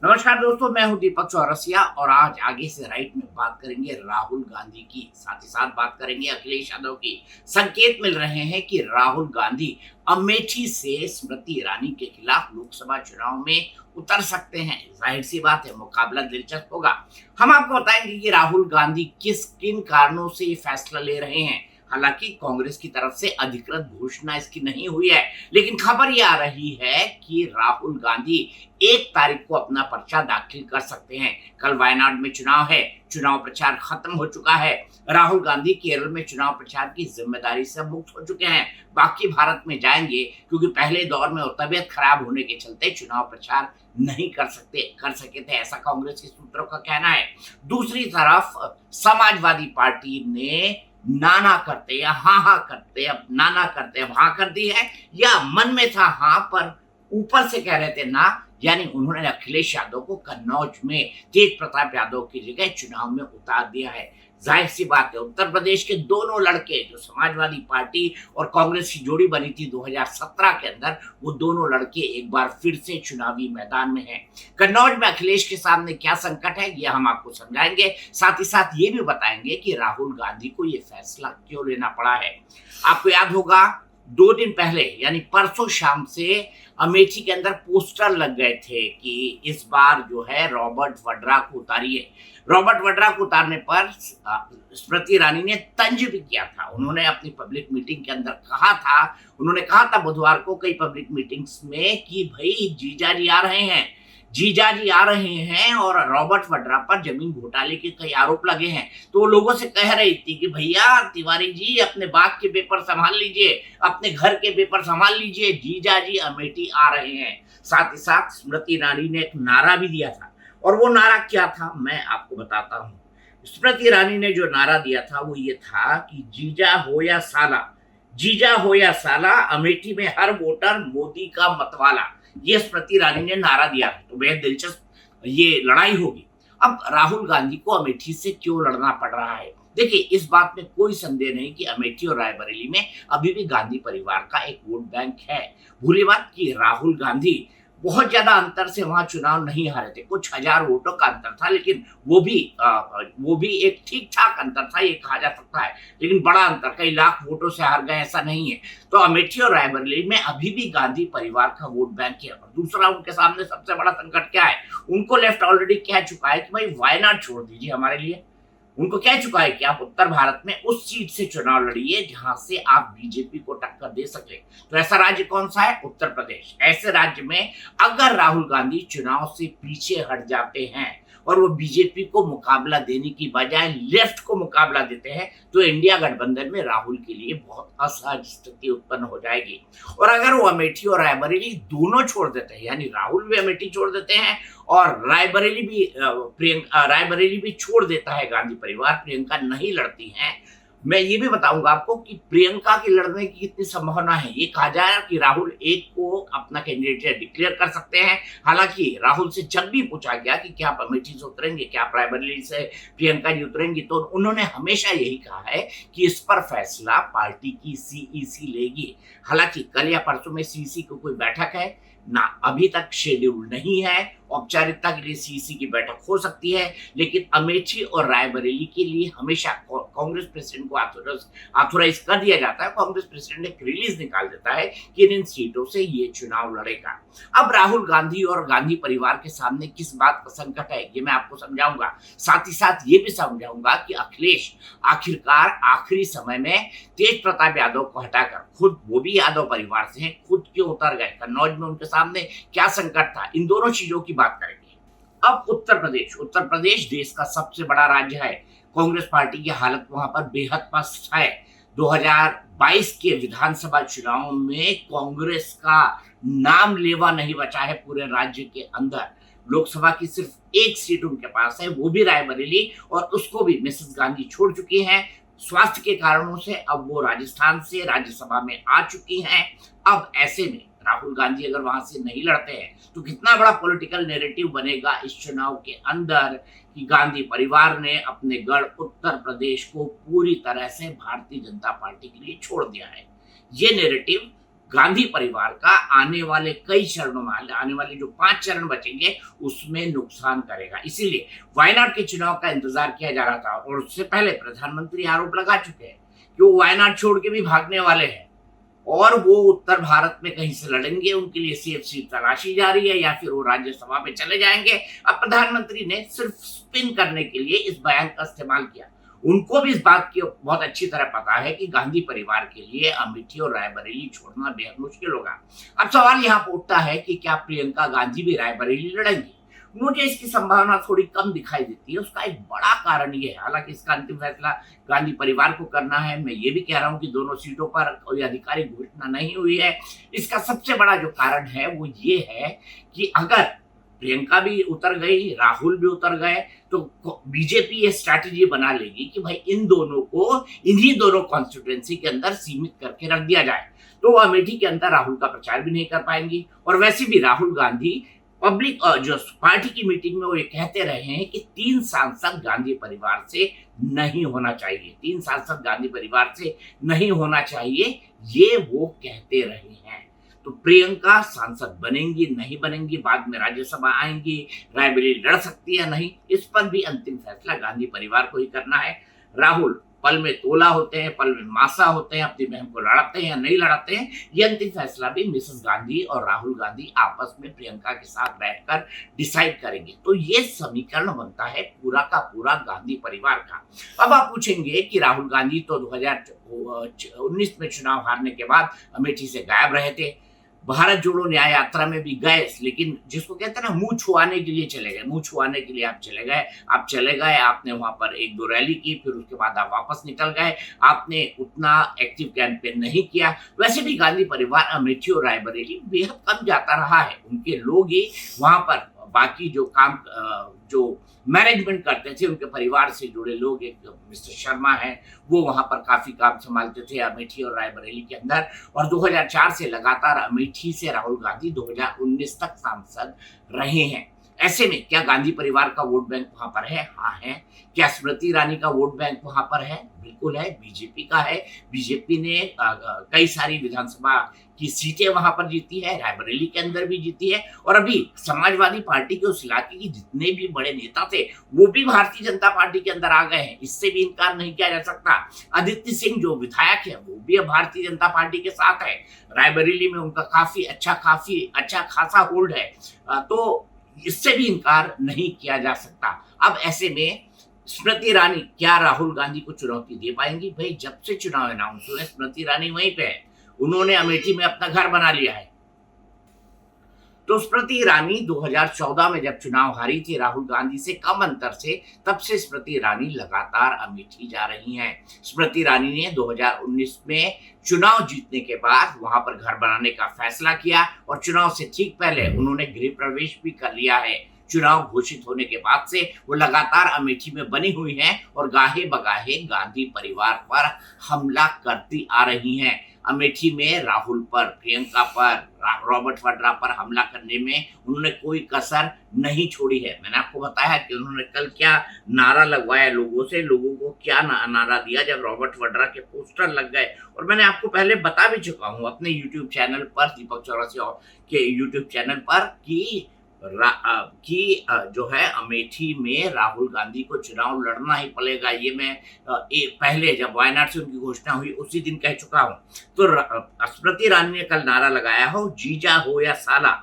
नमस्कार दोस्तों, मैं हूं दीपक चौरसिया और आज आगे से राइट में बात करेंगे राहुल गांधी की। साथ ही साथ बात करेंगे अखिलेश यादव की। संकेत मिल रहे हैं कि राहुल गांधी अमेठी से स्मृति ईरानी के खिलाफ लोकसभा चुनाव में उतर सकते हैं। जाहिर सी बात है, मुकाबला दिलचस्प होगा। हम आपको बताएंगे कि राहुल गांधी किन कारणों से ये फैसला ले रहे हैं। हालांकि कांग्रेस की तरफ से अधिकृत घोषणा इसकी नहीं हुई है, लेकिन खबर ये आ रही है कि राहुल गांधी 1 तारीख को अपना पर्चा दाखिल कर सकते हैं। कल वायनाड में चुनाव है, चुनाव प्रचार खत्म हो चुका है। राहुल गांधी केरल में चुनाव प्रचार की जिम्मेदारी से मुक्त हो चुके हैं। बाकी भारत में जाएंगे, क्योंकि पहले दौर में तबियत खराब होने के चलते चुनाव प्रचार नहीं कर सके थे, ऐसा कांग्रेस के सूत्रों का कहना है। दूसरी तरफ समाजवादी पार्टी ने नाना करते या हाँ करते, अब नाना करते अब हाँ कर दी है, या मन में था हाँ पर ऊपर से कह रहे थे ना। यानी उन्होंने अखिलेश यादव को कन्नौज में तेज प्रताप यादव की जगह चुनाव में उतार दिया है। जाहिर सी बात है, उत्तर प्रदेश के दोनों लड़के जो समाजवादी पार्टी और कांग्रेस की जोड़ी बनी थी 2017 के अंदर, वो दोनों लड़के एक बार फिर से चुनावी मैदान में हैं। कन्नौज में अखिलेश के सामने क्या संकट है, ये हम आपको समझाएंगे। साथ ही साथ ये भी बताएंगे कि राहुल गांधी को ये फैसला क्यों लेना पड़ा है। आपको याद होगा, 2 दिन पहले यानी परसों शाम से अमेठी के अंदर पोस्टर लग गए थे कि इस बार जो है रॉबर्ट वड्रा को उतारिए। रॉबर्ट वड्रा को उतारने पर स्मृति ईरानी ने तंज भी किया था। उन्होंने अपनी पब्लिक मीटिंग के अंदर कहा था बुधवार को कई पब्लिक मीटिंग्स में कि भाई जीजा जी आ रहे हैं और रॉबर्ट वड्रा पर जमीन घोटाले के कई आरोप लगे हैं। तो वो लोगों से कह रही थी कि भैया तिवारी जी, अपने बाग के पेपर संभाल लीजिए, अपने घर के पेपर संभाल लीजिए, जीजा जी अमेठी आ रहे हैं। साथ ही साथ स्मृति ईरानी ने एक नारा भी दिया था, और वो नारा क्या था मैं आपको बताता हूँ। स्मृति ईरानी ने जो नारा दिया था वो ये था कि जीजा हो या साला, अमेठी में हर वोटर मोदी का मतवाला। ये स्मृति ईरानी ने नारा दिया है। तो बेहद दिलचस्प ये लड़ाई होगी। अब राहुल गांधी को अमेठी से क्यों लड़ना पड़ रहा है? देखिए, इस बात में कोई संदेह नहीं कि अमेठी और रायबरेली में अभी भी गांधी परिवार का एक वोट बैंक है। भूली बात कि राहुल गांधी बहुत ज्यादा अंतर से वहां चुनाव नहीं हारे थे, कुछ हजार वोटों का अंतर था, लेकिन वो भी एक ठीक ठाक अंतर था, ये कहा जा सकता है। लेकिन बड़ा अंतर, कई लाख वोटों से हार गए, ऐसा नहीं है। तो अमेठी और रायबरेली में अभी भी गांधी परिवार का वोट बैंक है। और दूसरा, उनके सामने सबसे बड़ा संकट क्या है? उनको लेफ्ट ऑलरेडी कह चुका है कि भाई वायनाड छोड़ दीजिए हमारे लिए। उनको कह चुका है कि आप उत्तर भारत में उस सीट से चुनाव लड़िए जहां से आप बीजेपी को टक्कर दे सके। तो ऐसा राज्य कौन सा है? उत्तर प्रदेश। ऐसे राज्य में अगर राहुल गांधी चुनाव से पीछे हट जाते हैं और वो बीजेपी को मुकाबला देने की बजाय लेफ्ट को मुकाबला देते हैं, तो इंडिया गठबंधन में राहुल के लिए बहुत असहज स्थिति उत्पन्न हो जाएगी। और अगर वो अमेठी और रायबरेली दोनों छोड़ देते हैं, यानी राहुल भी अमेठी छोड़ देते हैं और रायबरेली भी छोड़ देता है गांधी परिवार, प्रियंका नहीं लड़ती हैं। मैं ये भी बताऊंगा आपको कि प्रियंका की लड़ने की कितनी संभावना है। ये कहा जा रहा है कि राहुल एक को अपना कैंडिडेट डिक्लेयर कर सकते हैं। हालांकि राहुल से जब भी पूछा गया कि क्या आप अमेठी से उतरेंगे, क्या आप रायबरेली से प्रियंका जी उतरेंगी, तो उन्होंने हमेशा यही कहा है कि इस पर फैसला पार्टी की सीईसी लेगी। हालांकि कल या परसों में सीईसी की कोई बैठक है ना, अभी तक शेड्यूल नहीं है। औपचारिकता के लिए सीईसी की बैठक हो सकती है, लेकिन अमेठी और रायबरेली के लिए हमेशा कांग्रेस प्रेसिडेंट को ऑथोराइज कर दिया जाता है। कांग्रेस प्रेसिडेंट एक रिलीज निकाल देता है कि इन सीटों से ये चुनाव लड़ेगा। अब राहुल गांधी और गांधी परिवार के सामने किस बात का संकट है, ये मैं आपको समझाऊंगा। साथ ही साथ ये भी समझाऊंगा कि अखिलेश आखिरकार आखिरी समय में तेज प्रताप यादव को हटाकर, खुद वो भी यादव परिवार से हैं, खुद क्यों उतर गए, कन्नौज में उनके सामने क्या संकट था, इन दोनों चीजों की बात करेंगे। अब उत्तर प्रदेश देश का सबसे बड़ा राज्य है। कांग्रेस पार्टी की हालत वहां पर बेहद पस्त है। 2022 के विधानसभा चुनाव में कांग्रेस का नाम लेवा नहीं बचा है पूरे राज्य के अंदर। लोकसभा की सिर्फ एक सीट उनके पास है, वो भी रायबरेली, और उसको भी मिसेस गांधी छोड़ चुकी हैं। स्वास्थ्य के कारणों से अब वो राजस्थान से राज्यसभा में आ चुकी हैं। अब ऐसे में राहुल गांधी अगर वहां से नहीं लड़ते हैं तो कितना बड़ा पॉलिटिकल नैरेटिव बनेगा इस चुनाव के अंदर कि गांधी परिवार ने अपने गढ़ उत्तर प्रदेश को पूरी तरह से भारतीय जनता पार्टी के लिए छोड़ दिया है। ये नैरेटिव गांधी परिवार का आने वाले कई चरणों में, आने वाले जो 5 चरण बचेंगे उसमें नुकसान करेगा। इसीलिए वायनाड के चुनाव का इंतजार किया जा रहा था और उससे पहले प्रधानमंत्री आरोप लगा चुके हैं कि वो वायनाड छोड़ के भी भागने वाले हैं और वो उत्तर भारत में कहीं से लड़ेंगे, उनके लिए सेफ सीट तलाशी जा रही है या फिर वो राज्यसभा में चले जाएंगे। अब प्रधानमंत्री ने सिर्फ स्पिन करने के लिए इस बयान का इस्तेमाल किया। उनको भी इस बात की बहुत अच्छी तरह पता है कि गांधी परिवार के लिए अमेठी और रायबरेली छोड़ना बेहद मुश्किल होगा। अब सवाल यहाँ पर उठता है कि क्या प्रियंका गांधी भी रायबरेली लड़ेंगी? मुझे इसकी संभावना थोड़ी कम दिखाई देती है। उसका एक बड़ा कारण ये है, हालांकि इसका अंतिम फैसला गांधी परिवार को करना है। मैं ये भी कह रहा हूँ कि दोनों सीटों पर कोई आधिकारिक घोषणा नहीं हुई है। इसका सबसे बड़ा जो कारण है वो ये है कि अगर प्रियंका भी उतर गई, राहुल भी उतर गए, तो बीजेपी ये स्ट्रैटेजी बना लेगी कि भाई इन दोनों को इन्हीं दोनों कॉन्स्टिट्यूएंसी के अंदर सीमित करके रख दिया जाए। तो वो अमेठी के अंदर राहुल का प्रचार भी नहीं कर पाएंगी। और वैसे भी राहुल गांधी पब्लिक जो पार्टी की मीटिंग में वो ये कहते रहे हैं कि 3 सांसद गांधी परिवार से नहीं होना चाहिए, 3 सांसद गांधी परिवार से नहीं होना चाहिए, ये वो कहते रहे हैं। तो प्रियंका सांसद बनेंगी नहीं बनेंगी, बाद में राज्यसभा आएंगी, रायबरेली लड़ सकती है नहीं, इस पर भी अंतिम फैसला गांधी परिवार को ही करना है। राहुल पल में तोला होते हैं, पल में मासा होते हैं, अपनी बहन को लड़ाते हैं या नहीं लड़ाते हैं, ये अंतिम फैसला भी मिसेस गांधी और राहुल गांधी आपस में प्रियंका के साथ बैठकर डिसाइड करेंगे। तो ये समीकरण बनता है पूरा का पूरा गांधी परिवार का। अब आप पूछेंगे कि राहुल गांधी तो 2019 में चुनाव हारने के बाद अमेठी से गायब रहे थे, भारत जोड़ो न्याय यात्रा में भी गए, लेकिन जिसको कहते हैं ना मुंह छुआने के लिए चले गए, मुंह छुआने के लिए आप चले गए, आपने वहां पर 1-2 रैली की, फिर उसके बाद आप वापस निकल गए, आपने उतना एक्टिव कैंपेन नहीं किया। वैसे भी गांधी परिवार अमेठी और रायबरेली बेहद कम जाता रहा है, उनके लोग ही वहां पर बाकी जो काम जो मैनेजमेंट करते थे, उनके परिवार से जुड़े लोग, एक मिस्टर शर्मा हैं, वो वहां पर काफी काम संभालते थे अमेठी और रायबरेली के अंदर। और 2004 से लगातार अमेठी से राहुल गांधी 2019 तक सांसद रहे हैं। ऐसे में क्या गांधी परिवार का वोट बैंक वहां पर है? हाँ है। क्या स्मृति ईरानी का वोट बैंक वहां पर है? बिल्कुल है, बीजेपी का है। बीजेपी ने कई सारी विधानसभा की सीटें वहां पर जीती है, रायबरेली के अंदर भी जीती है। और अभी समाजवादी पार्टी के उस इलाके के जितने भी बड़े नेता थे वो भी भारतीय जनता पार्टी के अंदर आ गए हैं, इससे भी इनकार नहीं किया जा सकता। आदित्य सिंह जो विधायक है वो भी अब भारतीय जनता पार्टी के साथ है, रायबरेली में उनका काफी अच्छा खासा होल्ड है। तो इससे भी इनकार नहीं किया जा सकता। अब ऐसे में स्मृति ईरानी क्या राहुल गांधी को चुनौती दे पाएंगी? भाई जब से चुनाव अनाउंस हुए स्मृति ईरानी वहीं पे है, उन्होंने अमेठी में अपना घर बना लिया है। तो स्मृति ईरानी 2014 में जब चुनाव हारी थी राहुल गांधी से कम अंतर से, तब से स्मृति ईरानी लगातार अमेठी जा रही हैं। स्मृति ईरानी ने 2019 में चुनाव जीतने के बाद वहां पर घर बनाने का फैसला किया और चुनाव से ठीक पहले उन्होंने गृह प्रवेश भी कर लिया है। चुनाव घोषित होने के बाद से वो लगातार अमेठी में बनी हुई हैं और गाहे बगाहे गांधी परिवार पर हमला करती आ रही हैं। अमेठी में राहुल पर, प्रियंका पर, रॉबर्ट वाड्रा पर हमला करने में उन्होंने कोई कसर नहीं छोड़ी है। मैंने आपको बताया कि उन्होंने कल क्या नारा लगवाया लोगों से, लोगों को क्या नारा दिया जब रॉबर्ट वाड्रा के पोस्टर लग गए। और मैंने आपको पहले बता भी चुका हूँ अपने यूट्यूब चैनल पर, दीपक चौरसिया के यूट्यूब चैनल पर, कि जो है अमेठी में राहुल गांधी को चुनाव लड़ना ही पड़ेगा। ये मैं पहले जब वायनाड से उनकी घोषणा हुई उसी दिन कह चुका हूं। तो स्मृति ईरानी ने कल नारा लगाया हो, जीजा हो या साला,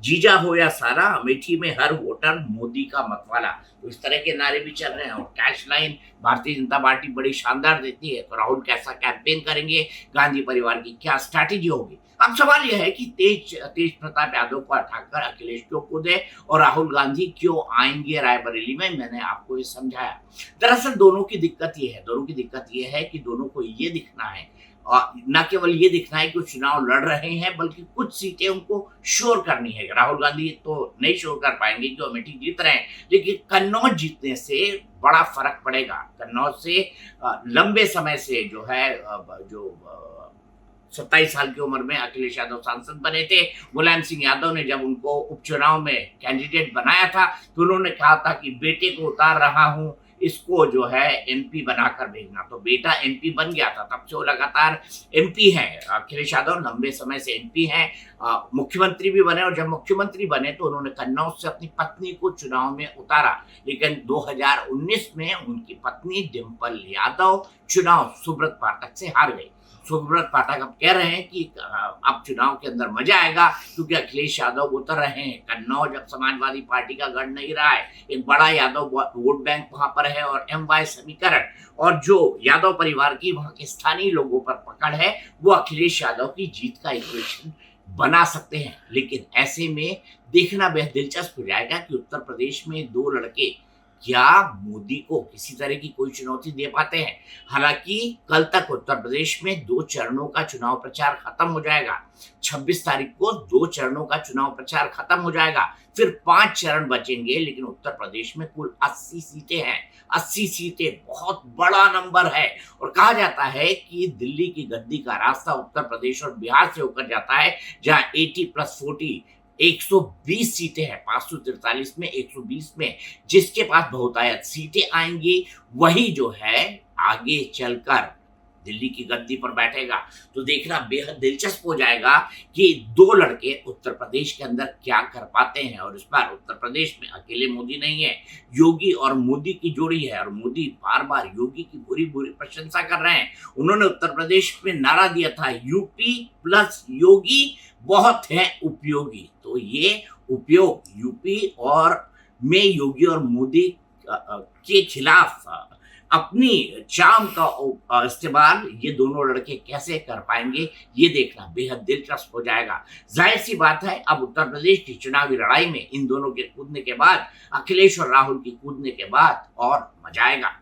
जीजा हो या साला, अमेठी में हर वोटर मोदी का मतवाला। तो इस तरह के नारे भी चल रहे हैं। और cache line Bharatiya Janata party बड़ी शानदार देती है। तो राहुल कैसा कैंपेन करेंगे, गांधी परिवार की क्या स्ट्रैटेजी होगी? अब सवाल यह है कि तेज प्रताप यादव को हटाकर अखिलेश क्यों कूदे और राहुल गांधी क्यों आएंगे रायबरेली में? मैंने आपको ये समझाया। दरअसल दोनों की दिक्कत ये है कि दोनों को ये दिखना है, और न केवल ये दिखना है कि वो चुनाव लड़ रहे हैं, बल्कि कुछ सीटें उनको श्योर करनी है। राहुल गांधी तो नहीं श्योर कर पाएंगे कि अमेठी जीत रहे हैं, लेकिन कन्नौज जीतने से बड़ा फर्क पड़ेगा। कन्नौज से लंबे समय से जो है 27 साल की उम्र में अखिलेश यादव सांसद बने थे। मुलायम सिंह यादव ने जब उनको उपचुनाव में कैंडिडेट बनाया था तो उन्होंने कहा था कि बेटे को उतार रहा हूं, इसको जो है एमपी बनाकर भेजना। तो बेटा एमपी बन गया था, तब से वो लगातार एमपी हैं। अखिलेश यादव लंबे समय से एमपी हैं, मुख्यमंत्री भी बने, और जब मुख्यमंत्री बने तो उन्होंने कन्नौज से अपनी पत्नी को चुनाव में उतारा, लेकिन 2019 में उनकी पत्नी डिंपल यादव चुनाव सुब्रत पाठक से हार गई। सुब्रत पाठक अब कह रहे हैं कि अब चुनाव के अंदर मजा आएगा, क्योंकि अखिलेश यादव उतर रहे हैं। कन्नौज अब समाजवादी पार्टी का गढ़ नहीं रहा है, एक बड़ा यादव वोट बैंक वहां पर है, और MY समीकरण और जो यादव परिवार की वहां के स्थानीय लोगों पर पकड़ है, वो अखिलेश यादव की जीत का इक्वेशन बना सकते हैं। लेकिन ऐसे में देखना बेहद दिलचस्प हो जाएगा कि उत्तर प्रदेश में दो लड़के क्या मोदी को किसी तरह की कोई चुनौती दे पाते हैं। हालांकि कल तक उत्तर प्रदेश में 2 चरणों का चुनाव प्रचार खत्म हो जाएगा। 26 तारीख को 2 चरणों का चुनाव प्रचार खत्म हो जाएगा, फिर 5 चरण बचेंगे। लेकिन उत्तर प्रदेश में कुल 80 सीटें हैं। 80 सीटें बहुत बड़ा नंबर है, और कहा जाता है कि दिल्ली की गद्दी का रास्ता उत्तर प्रदेश और बिहार से होकर जाता है, जहां 80+40 120 सीटें हैं। 543 में 120 में जिसके पास बहुतायत सीटें आएंगी, वही जो है आगे चलकर दिल्ली की गद्दी पर बैठेगा। तो देखना बेहद दिलचस्प हो जाएगा कि 2 लड़के उत्तर प्रदेश के अंदर क्या कर पाते हैं। और इस बार उत्तर प्रदेश में अकेले मोदी नहीं है, योगी और मोदी की जोड़ी है, और मोदी बार बार योगी की बुरी बुरी प्रशंसा कर रहे हैं। उन्होंने उत्तर प्रदेश में नारा दिया था, यूपी प्लस योगी बहुत है उपयोगी। तो ये उपयोग यूपी और में योगी और मोदी के खिलाफ अपनी चाम का इस्तेमाल ये दोनों लड़के कैसे कर पाएंगे, ये देखना बेहद दिलचस्प हो जाएगा। जाहिर सी बात है, अब उत्तर प्रदेश की चुनावी लड़ाई में इन दोनों के कूदने के बाद, अखिलेश और राहुल की कूदने के बाद और मजा आएगा।